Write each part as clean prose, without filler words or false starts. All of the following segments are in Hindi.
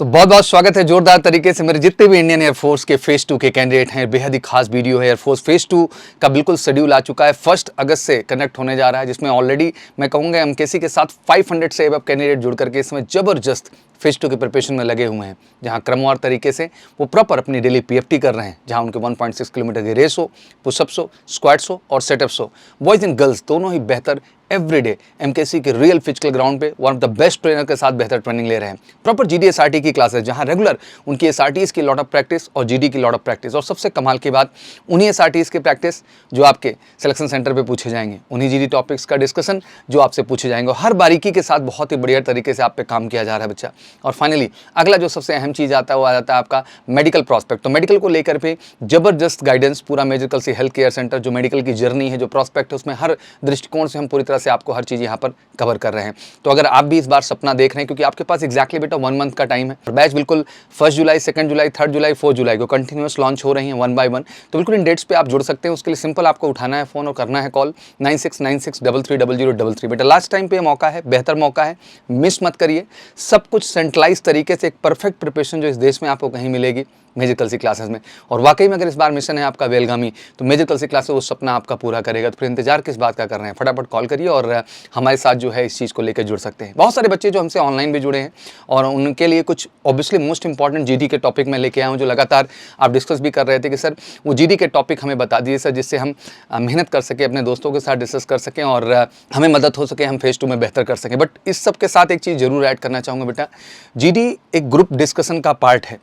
तो बहुत बहुत स्वागत है जोरदार तरीके से मेरे जितने भी इंडियन एयरफोर्स के फेज 2 के कैंडिडेट हैं। बेहद ही खास वीडियो है। एयरफोर्स फेज 2 का बिल्कुल शेड्यूल आ चुका है। 1 अगस्त से कनेक्ट होने जा रहा है, जिसमें ऑलरेडी मैं कहूँगा एमकेसी के साथ 500 से अब कैंडिडेट जुड़ करके इसमें जबरदस्त फेज 2 के प्रिपरेशन में लगे हुए हैं, जहाँ क्रमवार तरीके से वो प्रॉपर अपनी डेली पीएफटी कर रहे हैं, जहाँ उनके 1.6 किलोमीटर की रेस हो, पुशअप्स हो, स्क्वाट्स हो और सेटअप्स हो। बॉयज़ एंड गर्ल्स दोनों ही बेहतर एवरीडे एमकेसी के रियल फिजिकल ग्राउंड पे one of the best trainer के साथ बेहतर ट्रेनिंग ले रहे हैं। प्रॉपर जीडी एसआरटी की क्लासेस, जहां रेगुलर उनकी एसआरटीज की लॉट ऑफ प्रैक्टिस और जीडी की लॉट ऑफ प्रैक्टिस, और सबसे कमाल की बात उन्हीं एसआरटीज के प्रैक्टिस जो आपके सिलेक्शन सेंटर पे पूछे जाएंगे, उन्हीं जीडी टॉपिक्स का डिस्कशन जो आपसे पूछे जाएंगे, हर बारीकी के साथ बहुत ही बढ़िया तरीके से आप पे काम किया जा रहा है बच्चा। और फाइनली अगला जो सबसे अहम चीज़ आता है वो आ जाता है आपका मेडिकल प्रॉस्पेक्ट। तो मेडिकल को लेकर पे जबरदस्त गाइडेंस पूरा मेडिकल से हेल्थ केयर सेंटर, जो मेडिकल की जर्नी है, जो प्रॉस्पेक्ट है, उसमें हर दृष्टिकोण से हम पूरी तरह से आपको हर चीज़ यहाँ पर कवर कर रहे हैं। तो अगर आप भी इस बार सपना देख रहे हैं, क्योंकि आपके पास एग्जैक्टली बेटा 1 मंथ का टाइम है। बैच बिल्कुल 1 जुलाई, 2 जुलाई, 3 जुलाई, 4 जुलाई को कंटिन्यूस लॉन्च हो रही है 1 बाय 1। तो बिल्कुल इन डेट्स पे आप जुड़ सकते हैं। उसके लिए सिंपल आपको उठाना है फ़ोन और करना है कॉल 9696330033। बेटा लास्ट टाइम पे मौका है, बेहतर मौका है, मिस मत करिए। सब कुछ सेंट्रलाइज तरीके से एक परफेक्ट प्रिपरेशन जो इस देश में आपको कहीं मिलेगी मेजर कल सी क्लासेस में। और वाकई में अगर इस बार मिशन है आपका बेलगामी, तो मेजर कल सी क्लासेस वो सपना आपका पूरा करेगा। तो फिर इंतजार किस बात का कर रहे हैं, फटाफट कॉल करिए और हमारे साथ जो है इस चीज़ को लेकर जुड़ सकते हैं। बहुत सारे बच्चे जो हमसे ऑनलाइन भी जुड़े हैं और उनके लिए कुछ ऑब्वियसली मोस्ट इंपॉर्टेंट जीडी के टॉपिक में लेके आया हूँ, जो लगातार आप डिस्कस भी कर रहे थे कि सर वो जीडी के टॉपिक हमें बता दीजिए सर, जिससे हम मेहनत कर सकें, अपने दोस्तों के साथ डिस्कस कर सकें और हमें मदद हो सके, हम फेज 2 में बेहतर कर सकें। बट इस सब के साथ एक चीज़ जरूर ऐड करना चाहूँगा बेटा, जीडी एक ग्रुप डिस्कशन का पार्ट है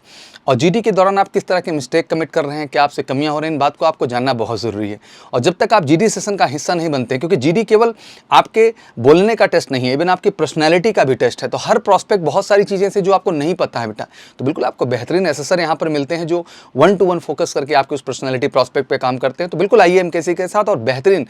और जीडी के दौरान आप किस तरह के मिस्टेक कमिट कर रहे हैं, क्या आपसे कमियां हो रही हैं, इन बात को आपको जानना बहुत ज़रूरी है। और जब तक आप जीडी सेशन का हिस्सा नहीं बनते हैं, क्योंकि जीडी केवल आपके बोलने का टेस्ट नहीं है, इवन आपकी पर्सनैलिटी का भी टेस्ट है। तो हर प्रॉस्पेक्ट बहुत सारी चीज़ें से जो आपको नहीं पता है बेटा, तो बिल्कुल आपको बेहतरीन एसेसर यहाँ पर मिलते हैं जो 1-to-1 फोकस करके आपके उस पर्सनैलिटी प्रॉस्पेक्ट पर काम करते हैं। तो बिल्कुल आइए एमकेसी के साथ और बेहतरीन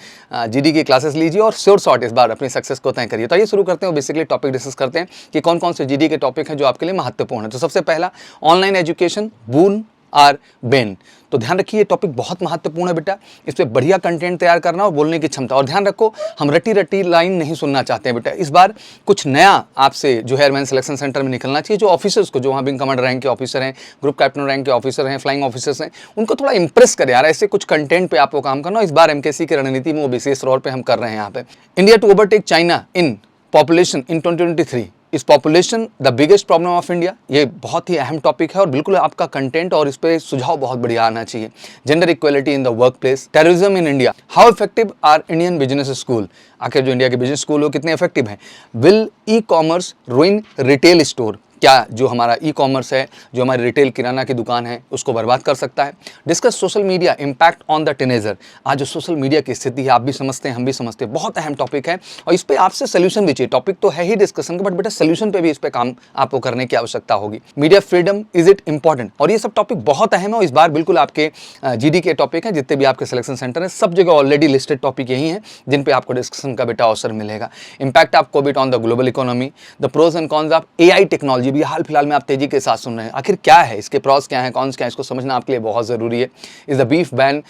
जीडी की क्लासेस लीजिए और श्योर शॉट इस बार अपनी सक्सेस को तय करिए। तो आइए शुरू करते हैं, बेसिकली टॉपिक डिस्कस करते हैं कि कौन कौन से जीडी के टॉपिक हैं जो आपके लिए महत्वपूर्ण है। तो सबसे पहला ऑनलाइन एजुकेशन, बून और बेन। तो ध्यान रखिए, ये टॉपिक बहुत महत्वपूर्ण है बेटा। इस पे बढ़िया कंटेंट तैयार करना और बोलने की क्षमता। और ध्यान रखो, हम रटी रटी लाइन नहीं सुनना चाहते हैं बेटा। इस बार कुछ नया आपसे जो है एयरमैन सिलेक्शन सेंटर में निकलना चाहिए। जो ऑफिसर्स को, जो वहाँ विंग कमांडर रैंक के ऑफिसर हैं, ग्रुप कैप्टन रैंक के ऑफिसर हैं, फ्लाइंग ऑफिसर्स हैं, उनको थोड़ा इंप्रेस करे यार, ऐसे कुछ कंटेंट पे आपको काम करना। इस बार एमकेसी की रणनीति में वो विशेष तौर पर हम कर रहे हैं यहाँ पे। India to overtake China in population in 2023। इस population the biggest problem of India, ये बहुत ही अहम टॉपिक है और बिल्कुल आपका कंटेंट और इस पे सुझाव बहुत बढ़िया आना चाहिए। Gender equality in the workplace, terrorism in India, how effective are Indian business school, आखिर जो इंडिया के बिजनेस स्कूल हो कितने इफेक्टिव हैं। Will e commerce रूइन retail store, क्या जो हमारा ई कॉमर्स है, जो हमारी रिटेल किराना की दुकान है, उसको बर्बाद कर सकता है। Discuss social media impact on the teenager, आज जो सोशल मीडिया की स्थिति है आप भी समझते हैं, हम भी समझते हैं, बहुत अहम टॉपिक है और इस पर आपसे सोल्यूशन भी चाहिए। टॉपिक तो है ही डिस्कशन का, बट बेटा सोल्यूशन पे भी इस पे काम आपको करने की आवश्यकता होगी। Media freedom, is it important, और ये सब टॉपिक बहुत अहम है और इस बार बिल्कुल आपके जीडी के टॉपिक हैं। जितने भी आपके सिलेक्शन सेंटर है सब जगह ऑलरेडी लिस्टेड टॉपिक यही है जिन पे आपको डिस्कशन का बेटा अवसर मिलेगा। Impact of covid on the global economy, the pros and cons of AI technology, भी हाल फिलहाल में आप तेजी के साथ सुन रहे हैं। आखिर क्या है इसके प्रॉस, क्या है कॉन्स, क्या है, इसको समझना आपके लिए बहुत जरूरी है। Is the beef ban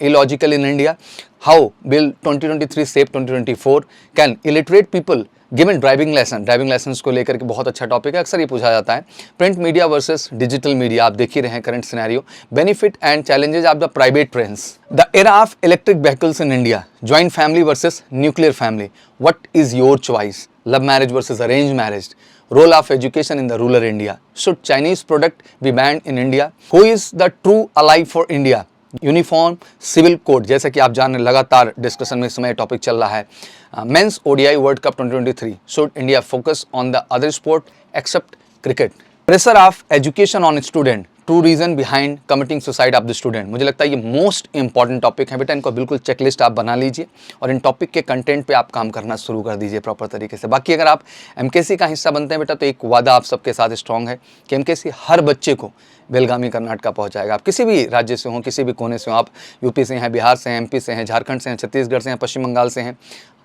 illogical in India, how will 2023 save 2024, can illiterate people given driving licence को लेकर के बहुत अच्छा टॉपिक है, अक्सर ये पूछा जाता है। Print media versus digital media, आप देख ही रहे हैं current scenario. Benefit and challenges of the private trains, the era of electric vehicles in India, joint family versus nuclear family, what is your choice, love marriage versus arrange marriage, role of education in the rural India, should Chinese product be banned in India, who is the true ally for India, uniform civil code, जैसा कि आप जान रहे लगातार डिस्कशन में इस समय टॉपिक चल रहा है। Men's ODI world cup 2023, should India focus on the other sport except cricket, pressure of education on student, true reason behind committing suicide of the student. मुझे लगता है ये मोस्ट इंपॉर्टेंट टॉपिक है बेटा, इनको बिल्कुल चेकलिस्ट आप बना लीजिए और इन टॉपिक के कंटेंट पे आप काम करना शुरू कर दीजिए प्रॉपर तरीके से। बाकी अगर आप एमकेसी का हिस्सा बनते हैं बेटा, तो एक वादा आप सबके साथ स्ट्रॉन्ग है कि एमकेसी हर बच्चे को बेलगामी कर्नाटका पहुंचाएगा। आप किसी भी राज्य से हों, किसी भी कोने से हों, आप यूपी से हैं, बिहार से हैं, एमपी से हैं, झारखंड से हैं, छत्तीसगढ़ से हैं, पश्चिम बंगाल से हैं,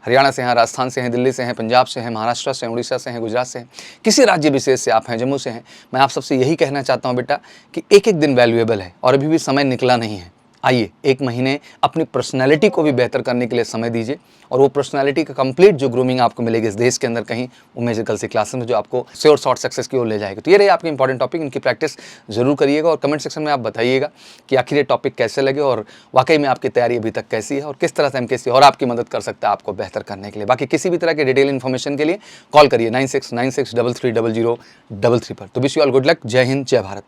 हरियाणा से हैं, राजस्थान से हैं, दिल्ली से हैं, पंजाब से हैं, महाराष्ट्र से हैं, उड़ीसा से हैं, गुजरात से हैं, किसी राज्य विशेष से आप हैं, जम्मू से हैं, मैं आप सबसे यही कहना चाहता हूँ बेटा कि एक एक दिन वैल्यूएबल है और अभी भी समय निकला नहीं है। आइए 1 महीने अपनी पर्सनैलिटी को भी बेहतर करने के लिए समय दीजिए और वो पर्सनैलिटी का कंप्लीट जो ग्रूमिंग आपको मिलेगी इस देश के अंदर कहीं, वो मैजिकल सी क्लासेस में जो आपको श्योर शॉर्ट सक्सेस की ओर ले जाएगी। तो ये रही आपके इंपॉर्टेंट टॉपिक, इनकी प्रैक्टिस जरूर करिएगा और कमेंट सेक्शन में आप बताइएगा कि आखिर ये टॉपिक कैसे लगे और वाकई में आपकी तैयारी अभी तक कैसी है और किस तरह से MKC और आपकी मदद कर सकता है आपको बेहतर करने के लिए। बाकी किसी भी तरह के डिटेल इन्फॉर्मेशन के लिए कॉल करिए 9696330033 पर। तो wish you all good luck. जय हिंद, जय भारत।